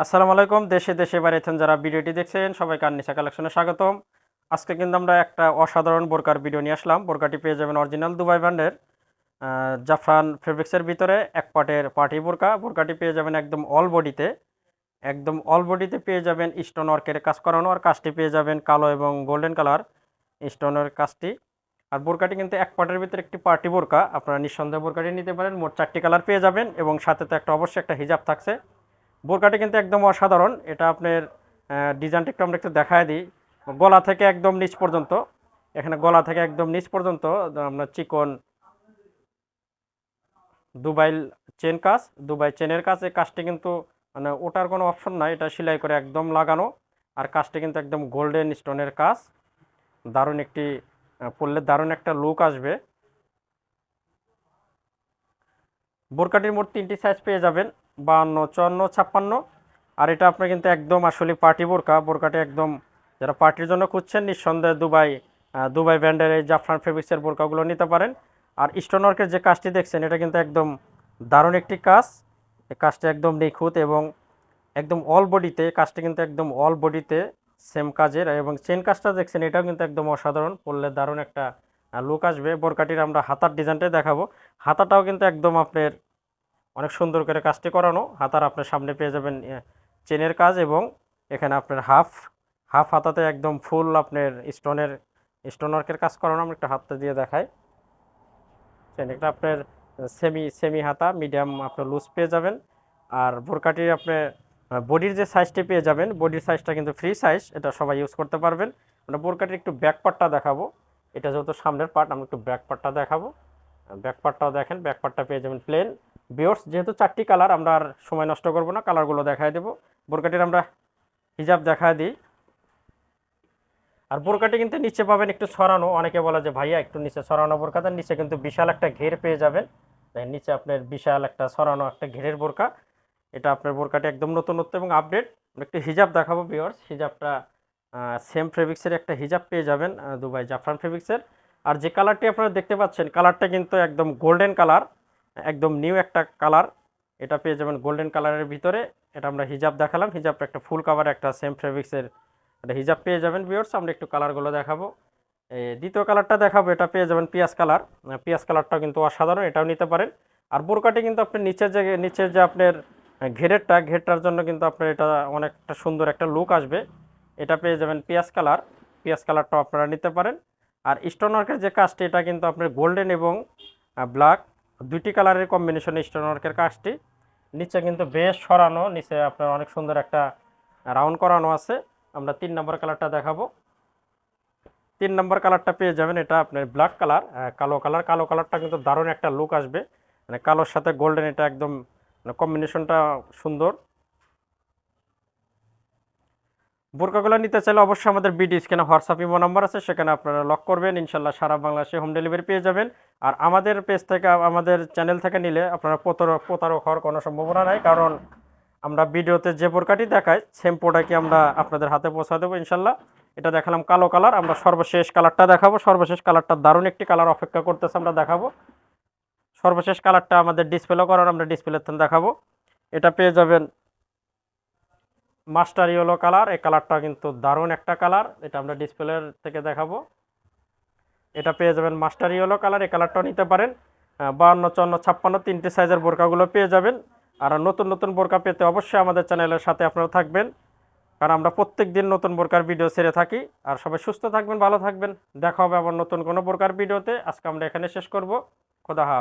আসসালামু আলাইকুম। দেশে দেশে বাইরে যারা ভিডিওটি দেখছেন সবাইকে আননিসা কালেকশনে স্বাগতম। আজকে কিন্তু আমরা একটা অসাধারণ বোরকার ভিডিও নিয়ে আসলাম। বোরকাটি পেয়ে যাবেন অরিজিনাল দুবাই ব্র্যান্ডের জাফরান ফেব্রিক্সের ভিতরে এক পাটের পার্টি বোরকা। বোরকাটি পেয়ে যাবেন একদম অল বডিতে, একদম অল বডিতে পেয়ে যাবেন স্টোন ওয়ার্কের কাজ করানো, আর কাজটি পেয়ে যাবেন কালো এবং গোল্ডেন কালার স্টোনের কাজটি। আর বোরকাটি কিন্তু এক পাটের ভিতরে একটি পার্টি বোরকা, আপনারা নিঃসন্দেহে বোরকাটি নিতে পারেন। মোট 4টি কালার পেয়ে যাবেন এবং সাথে তো অবশ্যই একটা হিজাব থাকছে। বোরকাটি কিন্তু একদম অসাধারণ। এটা আপনার ডিজাইনটা আমরা একটু দেখায় দিই। গলা থেকে একদম নিচ পর্যন্ত, এখানে গলা থেকে একদম নিচ পর্যন্ত আমরা চিকন দুবাই চেন কাজ, দুবাই চেনের কাজ। এই কাজটি কিন্তু মানে ওটার কোনো অপশন নাই, এটা সেলাই করে একদম লাগানো। আর কাজটি কিন্তু একদম গোল্ডেন স্টোনের কাজ। দারুণ একটি পরলে দারুণ একটা লুক আসবে। বোরকাটির মোট 3টি সাইজ পেয়ে যাবেন, 52, 54, 56। আর এটা আপনার কিন্তু একদম আসলে পার্টি বোরকা। বোরকাটি একদম যারা পার্টির জন্য খুঁজছেন নিঃসন্দেহে দুবাই ব্র্যান্ডের এই জাফরান ফেব্রিক্সের বোরকাগুলো নিতে পারেন। আর স্টোন ওয়ার্কের যে কাজটি দেখছেন এটা কিন্তু একদম দারুণ একটি কাজ। এই কাজটি একদম নিখুঁত এবং একদম অল বডিতে, কাজটি কিন্তু একদম অল বডিতে সেম কাজের। এবং চেন কাজটা দেখছেন এটাও কিন্তু একদম অসাধারণ, পরলে দারুণ একটা লুক আসবে। বোরকাটির আমরা হাতার ডিজাইনটাই দেখাবো। হাতাটাও কিন্তু একদম আপনার অনেক সুন্দর করে কাজটি করানো। হাতার আপনার সামনে পেয়ে যাবেন চেনের কাজ এবং এখানে আপনার হাফ হাফ হাতাতে একদম ফুল আপনার স্টোন ওয়ার্কের কাজ করানো। আমি একটা হাতটা দিয়ে দেখাই। এটা আপনার সেমি সেমি হাতা, মিডিয়াম আপনার লুজ পেয়ে যাবেন। আর বোরকাটির আপনার বডির যে সাইজটি পেয়ে যাবেন, বডির সাইজটা কিন্তু ফ্রি সাইজ, এটা সবাই ইউজ করতে পারবেন। আমরা বোরকাটির একটু ব্যাক পার্টটা দেখাবো। এটা যেহেতু সামনের পার্ট, আমরা একটু ব্যাক পার্টটা দেখাবো। ব্যাক পার্টটাও দেখেন, ব্যাক পার্টটা পেয়ে যাবেন প্লেন। বিয়র্স যেহেতু 4টি কালার, আমরা আর সময় নষ্ট করব না, কালারগুলো দেখায় দেবো। বোরকাটির আমরা হিজাব দেখায় দিই। আর বোরকাটি কিন্তু নিচে পাবেন একটু ছড়ানো। অনেকে বলে যে ভাইয়া একটু নিচে ছড়ানো বোরকা দেন, নিচে কিন্তু বিশাল একটা ঘের পেয়ে যাবেন। নিচে আপনার বিশাল একটা ছড়ানো একটা ঘেরের বোরকা। এটা আপনার বোরকাটি একদম নতুনত্ব এবং আপডেট। একটু হিজাব দেখাবো ভিউয়ার্স। হিজাবটা সেম ফেব্রিক্সের একটা হিজাব পেয়ে যাবেন দুবাই জাফরান ফেব্রিক্সের। আর যে কালারটি আপনারা দেখতে পাচ্ছেন, কালারটা কিন্তু একদম গোল্ডেন কালার, একদম নিউ একটা কালার। এটা পেয়ে যাবেন গোল্ডেন কালারের ভিতরে। এটা আমরা হিজাব দেখালাম, হিজাবটা একটা ফুল কাভার একটা সেম ফেব্রিক্সের একটা হিজাব পেয়ে যাবেন ভিউয়ার্স। আমরা একটু কালারগুলো দেখাবো। দ্বিতীয় কালারটা দেখাবো, এটা পেয়ে যাবেন পিঁয়াজ কালার। পিঁয়াজ কালারটাও কিন্তু অসাধারণ, এটাও নিতে পারেন। আর বোরকাটি কিন্তু আপনার নিচের যে আপনার ঘেরটার জন্য কিন্তু আপনার এটা অনেকটা সুন্দর একটা লুক আসবে। এটা পেয়ে যাবেন পিঁয়াজ কালার। পিঁয়াজ কালারটাও আপনারা নিতে পারেন। আর স্টোন ওয়ার্কের যে কাজটি, এটা কিন্তু আপনার গোল্ডেন এবং ব্ল্যাক 2টি কালারের কম্বিনেশনে স্টোন ওয়ার্কের কাজটি। নিচে কিন্তু বেশ সরানো, নিচে আপনার অনেক সুন্দর একটা রাউন্ড করানো আছে। আমরা 3 নম্বর কালারটা দেখাবো। 3 নম্বর কালারটা পেয়ে যাবেন, এটা আপনার ব্ল্যাক কালার, কালো কালার। কালো কালারটা কিন্তু দারুণ একটা লুক আসবে, মানে কালোর সাথে গোল্ডেন, এটা একদম কম্বিনেশনটা সুন্দর। বোরকাগুলো নিতে চাইলে অবশ্যই আমাদের বিডি স্ক্যানে হোয়াটসঅ্যাপ ইমো নাম্বার আছে, সেখানে আপনারা লক করবেন, ইনশাল্লাহ সারা বাংলাদেশে হোম ডেলিভারি পেয়ে যাবেন। আর আমাদের পেজ থেকে, আমাদের চ্যানেল থেকে নিলে আপনারা প্রতারক হওয়ার কোনো সম্ভাবনা নাই, কারণ আমরা ভিডিওতে যে বোরকাটি দেখাই সেম প্রোডাক্টই আমরা আপনাদের হাতে পৌঁছা দেবো ইনশাল্লাহ। এটা দেখালাম কালো কালার, আমরা সর্বশেষ কালারটা দেখাবো। সর্বশেষ কালারটা দারুণ একটি কালার অপেক্ষা করতেছে, আমরা দেখাবো। সর্বশেষ কালারটা আমাদের ডিসপ্লে করার, আমরা ডিসপ্লেতে দেখাবো। এটা পেয়ে যাবেন মাস্টার ইয়েলো কালার। এই কালারটা কিন্তু দারুণ একটা কালার, এটা আমরা ডিসপ্লের থেকে দেখাবো। এটা পেয়ে যাবেন মাস্টার ইয়েলো কালার, এই কালারটাও নিতে পারেন। 52, 54, 56 3টি সাইজের বোরকাগুলো পেয়ে যাবেন। আর নতুন নতুন বোরকা পেতে অবশ্যই আমাদের চ্যানেলের সাথে আপনারা থাকবেন, কারণ আমরা প্রত্যেক দিন নতুন বোরকার ভিডিও ছেড়ে থাকি। আর সবাই সুস্থ থাকবেন, ভালো থাকবেন। দেখা হবে আবার নতুন কোনো বোরকার ভিডিওতে। আজকে আমরা এখানে শেষ করব। খোদা হাফেজ।